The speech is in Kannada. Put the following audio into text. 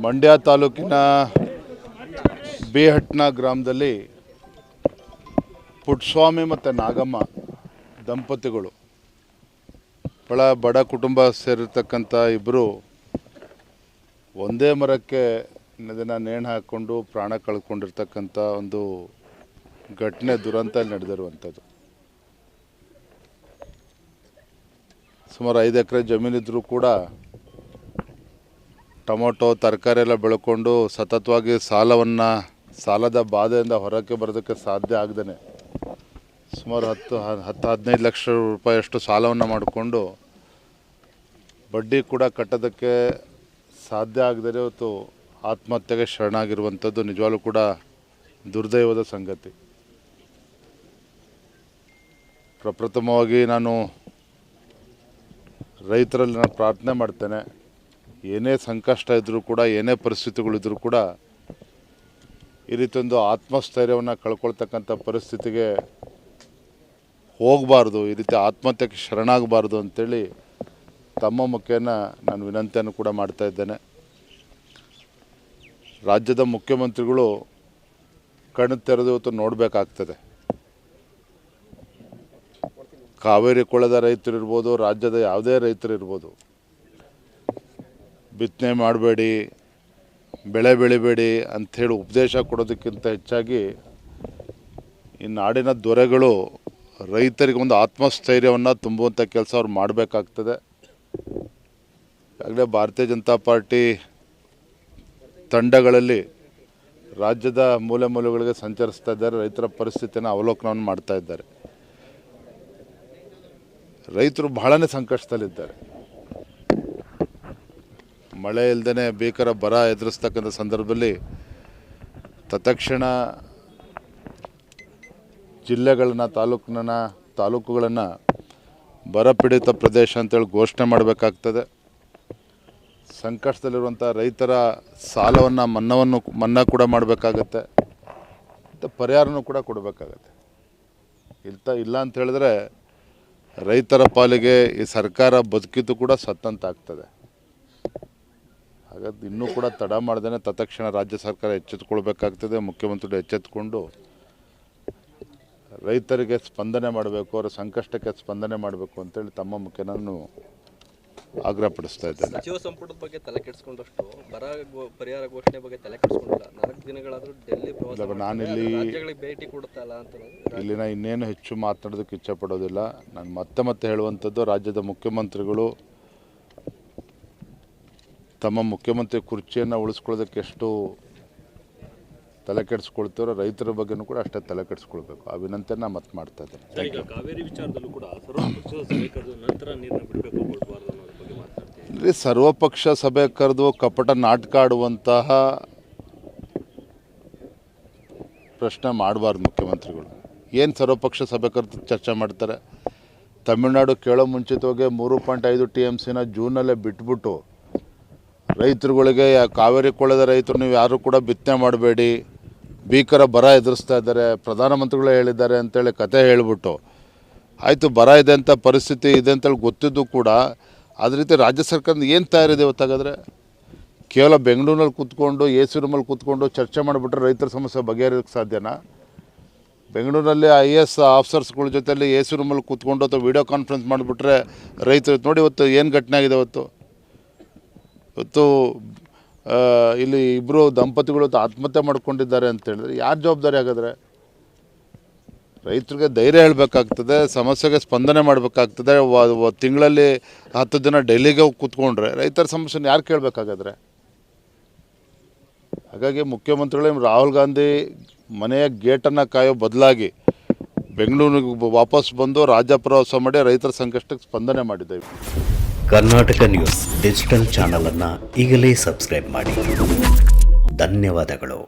ಮಂಡ್ಯ ತಾಲೂಕಿನ ಬೇಹಟ್ನ ಗ್ರಾಮದಲ್ಲಿ ಪುಟ್ಟಸ್ವಾಮಿ ಮತ್ತು ನಾಗಮ್ಮ ದಂಪತಿಗಳು ಬಡ ಕುಟುಂಬ ಸೇರಿರ್ತಕ್ಕಂಥ ಇಬ್ಬರು ಒಂದೇ ಮರಕ್ಕೆ ದಿನ ನೇಣು ಹಾಕ್ಕೊಂಡು ಪ್ರಾಣ ಕಳ್ಕೊಂಡಿರ್ತಕ್ಕಂಥ ಒಂದು ಘಟನೆ ದುರಂತ ನಡೆದಿರುವಂಥದ್ದು. ಸುಮಾರು 5 ಎಕರೆ ಜಮೀನಿದ್ರೂ ಕೂಡ ಟೊಮೊಟೊ ತರಕಾರಿ ಎಲ್ಲ ಬೆಳ್ಕೊಂಡು ಸತತವಾಗಿ ಸಾಲದ ಬಾಧೆಯಿಂದ ಹೊರಕ್ಕೆ ಬರೋದಕ್ಕೆ ಸಾಧ್ಯ ಆಗದೇ ಸುಮಾರು 10-15 ಲಕ್ಷ ರೂಪಾಯಿಯಷ್ಟು ಸಾಲವನ್ನು ಮಾಡಿಕೊಂಡು ಬಡ್ಡಿ ಕೂಡ ಕಟ್ಟೋದಕ್ಕೆ ಸಾಧ್ಯ ಆಗದೇ ಇವತ್ತು ಆತ್ಮಹತ್ಯೆಗೆ ಶರಣಾಗಿರುವಂಥದ್ದು ನಿಜವಾಗ್ಲೂ ಕೂಡ ದುರ್ದೈವದ ಸಂಗತಿ. ಪ್ರಪ್ರಥಮವಾಗಿ ನಾನು ರೈತರಲ್ಲಿ ನಾನು ಪ್ರಾರ್ಥನೆ ಮಾಡ್ತೇನೆ, ಏನೇ ಸಂಕಷ್ಟ ಇದ್ದರೂ ಕೂಡ ಏನೇ ಪರಿಸ್ಥಿತಿಗಳಿದ್ರೂ ಕೂಡ ಈ ರೀತಿ ಒಂದು ಆತ್ಮಸ್ಥೈರ್ಯವನ್ನು ಕಳ್ಕೊಳ್ತಕ್ಕಂಥ ಪರಿಸ್ಥಿತಿಗೆ ಹೋಗಬಾರ್ದು, ಈ ರೀತಿ ಆತ್ಮಹತ್ಯೆಗೆ ಶರಣಾಗಬಾರ್ದು ಅಂತೇಳಿ ತಮ್ಮ ಮುಖೇನ ನಾನು ವಿನಂತಿಯನ್ನು ಕೂಡ ಮಾಡ್ತಾ ಇದ್ದೇನೆ. ರಾಜ್ಯದ ಮುಖ್ಯಮಂತ್ರಿಗಳು ಕಣ್ಣು ತೆರೆದು ಇವತ್ತು ನೋಡಬೇಕಾಗ್ತದೆ. ಕಾವೇರಿ ಕೊಳ್ಳದ ರೈತರಿರ್ಬೋದು, ರಾಜ್ಯದ ಯಾವುದೇ ರೈತರಿರ್ಬೋದು, ಬಿತ್ತನೆ ಮಾಡಬೇಡಿ, ಬೆಳೆ ಬೆಳಿಬೇಡಿ ಅಂಥೇಳಿ ಉಪದೇಶ ಕೊಡೋದಕ್ಕಿಂತ ಹೆಚ್ಚಾಗಿ ಈ ನಾಡಿನ ದೊರೆಗಳು ರೈತರಿಗೆ ಒಂದು ಆತ್ಮಸ್ಥೈರ್ಯವನ್ನು ತುಂಬುವಂಥ ಕೆಲಸ ಅವ್ರು ಮಾಡಬೇಕಾಗ್ತದೆ. ಈಗಾಗಲೇ ಭಾರತೀಯ ಜನತಾ ಪಾರ್ಟಿ ತಂಡಗಳಲ್ಲಿ ರಾಜ್ಯದ ಮೂಲೆ ಮೂಲೆಗಳಿಗೆ ಸಂಚರಿಸ್ತಾ ಇದ್ದಾರೆ, ರೈತರ ಪರಿಸ್ಥಿತಿಯನ್ನು ಅವಲೋಕನವನ್ನು ಮಾಡ್ತಾ ಇದ್ದಾರೆ. ರೈತರು ಬಹಳನೇ ಸಂಕಷ್ಟದಲ್ಲಿದ್ದಾರೆ. ಮಳೆ ಇಲ್ಲದೇ ಭೀಕರ ಬರ ಎದುರಿಸ್ತಕ್ಕಂಥ ಸಂದರ್ಭದಲ್ಲಿ ತತ್ಕ್ಷಣ ಜಿಲ್ಲೆಗಳನ್ನ ತಾಲೂಕುಗಳನ್ನು ಬರಪೀಡಿತ ಪ್ರದೇಶ ಅಂತೇಳಿ ಘೋಷಣೆ ಮಾಡಬೇಕಾಗ್ತದೆ. ಸಂಕಷ್ಟದಲ್ಲಿರುವಂಥ ರೈತರ ಸಾಲವನ್ನು ಮನ್ನಾ ಕೂಡ ಮಾಡಬೇಕಾಗತ್ತೆ, ಮತ್ತು ಪರಿಹಾರನೂ ಕೂಡ ಕೊಡಬೇಕಾಗತ್ತೆ. ಇಲ್ಲ ಅಂತ ಹೇಳಿದ್ರೆ ರೈತರ ಪಾಲಿಗೆ ಈ ಸರ್ಕಾರ ಬದುಕಿದ್ದು ಕೂಡ ಸತ್ತಂತಾಗ್ತದೆ. ಹಾಗಾಗಿ ಇನ್ನೂ ಕೂಡ ತಡ ಮಾಡ್ದೇ ತತ್ಕ್ಷಣ ರಾಜ್ಯ ಸರ್ಕಾರ ಎಚ್ಚೆತ್ತುಕೊಳ್ಬೇಕಾಗ್ತದೆ. ಮುಖ್ಯಮಂತ್ರಿಗಳು ಎಚ್ಚೆತ್ತುಕೊಂಡು ರೈತರಿಗೆ ಸ್ಪಂದನೆ ಮಾಡಬೇಕು, ಅವರ ಸಂಕಷ್ಟಕ್ಕೆ ಸ್ಪಂದನೆ ಮಾಡಬೇಕು ಅಂತೇಳಿ ತಮ್ಮ ಮುಖ್ಯ ನಾನು ಆಗ್ರಹಪಡಿಸ್ತಾ ಇದ್ದೇನೆ. ಸಚಿವ ಸಂಪುಟದ ಬಗ್ಗೆ ತಲೆ ಕೆಡಿಸ್ಕೊಂಡಷ್ಟು ಬರ ಪರಿಹಾರ ಘೋಷಣೆ ಬಗ್ಗೆ ತಲೆ ಕೆಡಿಸ್ಕೊಂಡಿಲ್ಲ. 4 ದಿನಗಳಾದರೂ ಡೆಲ್ಲಿ ಪ್ರವಾಸ ನಾನಿಲ್ಲಿ ರಾಜ್ಯಗಳಿಗೆ ಭೇಟಿ ಕೊಡುತ್ತಲ್ಲ ಅಂತ ಇಲ್ಲಿನ ಇನ್ನೇನು ಹೆಚ್ಚು ಮಾತನಾಡೋದಕ್ಕೆ ಇಚ್ಛೆ ಪಡೋದಿಲ್ಲ. ನಾನು ಮತ್ತೆ ಹೇಳುವಂಥದ್ದು, ರಾಜ್ಯದ ಮುಖ್ಯಮಂತ್ರಿಗಳು ತಮ್ಮ ಮುಖ್ಯಮಂತ್ರಿ ಕುರ್ಚಿಯನ್ನು ಉಳಿಸ್ಕೊಳ್ಳೋದಕ್ಕೆ ಎಷ್ಟು ತಲೆ ಕೆಡಿಸ್ಕೊಳ್ತಾರೋ ರೈತರ ಬಗ್ಗೆನೂ ಕೂಡ ಅಷ್ಟೇ ತಲೆ ಕೆಡಿಸ್ಕೊಳ್ಬೇಕು. ಆ ವಿನಂತಿಯನ್ನು ಮತ್ತೆ ಮಾಡ್ತಾ ಇದ್ದೇನೆ. ಈಗ ಕಾವೇರಿ ವಿಚಾರದಲ್ಲೂ ಕೂಡ ಸರ್ವಪಕ್ಷದ ಸಭೆ ಕರೆದು ನಂತರ ನೀರನ್ನು ಬಿಡಬೇಕು ಕೊಡಬಾರ್ದು ಅನ್ನೋದ್ರ ಬಗ್ಗೆ ಮಾತನಾಡ್ತೀನಿ. ಸರ್ವಪಕ್ಷ ಸಭೆ ಕರೆದು ಕಪಟ ನಾಟಕ ಆಡುವಂತಹ ಪ್ರಶ್ನೆ ಮಾಡಬಾರ್ದು ಮುಖ್ಯಮಂತ್ರಿಗಳು. ಏನು ಸರ್ವಪಕ್ಷ ಸಭೆ ಕರೆದು ಚರ್ಚೆ ಮಾಡ್ತಾರೆ? ತಮಿಳುನಾಡು ಕೇಳೋ ಮುಂಚಿತವಾಗಿ 3.5 TMCನ ಜೂನಲ್ಲೇ ಬಿಟ್ಬಿಟ್ಟು ರೈತರುಗಳಿಗೆ ಕಾವೇರಿ ಕೊಳ್ಳದ ರೈತರು ನೀವು ಯಾರು ಕೂಡ ಬಿತ್ತನೆ ಮಾಡಬೇಡಿ, ಭೀಕರ ಬರ ಎದುರಿಸ್ತಾ ಇದ್ದಾರೆ, ಪ್ರಧಾನಮಂತ್ರಿಗಳೇ ಹೇಳಿದ್ದಾರೆ ಅಂತೇಳಿ ಕತೆ ಹೇಳಿಬಿಟ್ಟು ಆಯಿತು ಬರ ಇದೆ ಅಂತ ಪರಿಸ್ಥಿತಿ ಇದೆ ಅಂತೇಳಿ ಗೊತ್ತಿದ್ದು ಕೂಡ ಅದೇ ರೀತಿ ರಾಜ್ಯ ಸರ್ಕಾರದ ಏನು ತಯಾರಿದೆ ಇವತ್ತಾಗಾದರೆ? ಕೇವಲ ಬೆಂಗಳೂರಿನಲ್ಲಿ ಕೂತ್ಕೊಂಡು AC ರೂಮಲ್ಲಿ ಕೂತ್ಕೊಂಡು ಚರ್ಚೆ ಮಾಡಿಬಿಟ್ರೆ ರೈತರ ಸಮಸ್ಯೆ ಬಗೆಹರಿಯೋಕ್ಕೆ ಸಾಧ್ಯನಾ? ಬೆಂಗಳೂರಲ್ಲಿ IAS ಆಫೀಸರ್ಸ್ಗಳ ಜೊತೆಯಲ್ಲಿ AC ರೂಮಲ್ಲಿ ಕೂತ್ಕೊಂಡು ಅಥವಾ ವೀಡಿಯೋ ಕಾನ್ಫರೆನ್ಸ್ ಮಾಡಿಬಿಟ್ರೆ ರೈತರು ನೋಡಿ ಇವತ್ತು ಏನು ಘಟನೆ ಆಗಿದೆ. ಇವತ್ತು ಇಲ್ಲಿ ಇಬ್ಬರು ದಂಪತಿಗಳು ಆತ್ಮಹತ್ಯೆ ಮಾಡ್ಕೊಂಡಿದ್ದಾರೆ ಅಂತ ಹೇಳಿದ್ರೆ ಯಾರು ಜವಾಬ್ದಾರಿ ಆಗಾದರೆ? ರೈತರಿಗೆ ಧೈರ್ಯ ಹೇಳಬೇಕಾಗ್ತದೆ, ಸಮಸ್ಯೆಗೆ ಸ್ಪಂದನೆ ಮಾಡಬೇಕಾಗ್ತದೆ. ತಿಂಗಳಲ್ಲಿ 10 ದಿನ ಡೆಲ್ಲಿಗೆ ಹೋಗಿ ಕೂತ್ಕೊಂಡ್ರೆ ರೈತರ ಸಮಸ್ಯೆನ ಯಾರು ಕೇಳಬೇಕಾಗಾದ್ರೆ? ಹಾಗಾಗಿ ಮುಖ್ಯಮಂತ್ರಿಗಳು ರಾಹುಲ್ ಗಾಂಧಿ ಮನೆಯ ಗೇಟನ್ನು ಕಾಯೋ ಬದಲಾಗಿ ಬೆಂಗಳೂರಿಗೆ ವಾಪಸ್ ಬಂದು ರಾಜ್ಯ ಪ್ರವಾಸ ಮಾಡಿ ರೈತರ ಸಂಕಷ್ಟಕ್ಕೆ ಸ್ಪಂದನೆ ಮಾಡಿದ್ದೇವೆ. ಕರ್ನಾಟಕ ನ್ಯೂಸ್ ಡಿಜಿಟಲ್ ಚಾನಲ್ ಅನ್ನು ಈಗಲೇ ಸಬ್ಸ್ಕ್ರೈಬ್ ಮಾಡಿ. ಧನ್ಯವಾದಗಳು.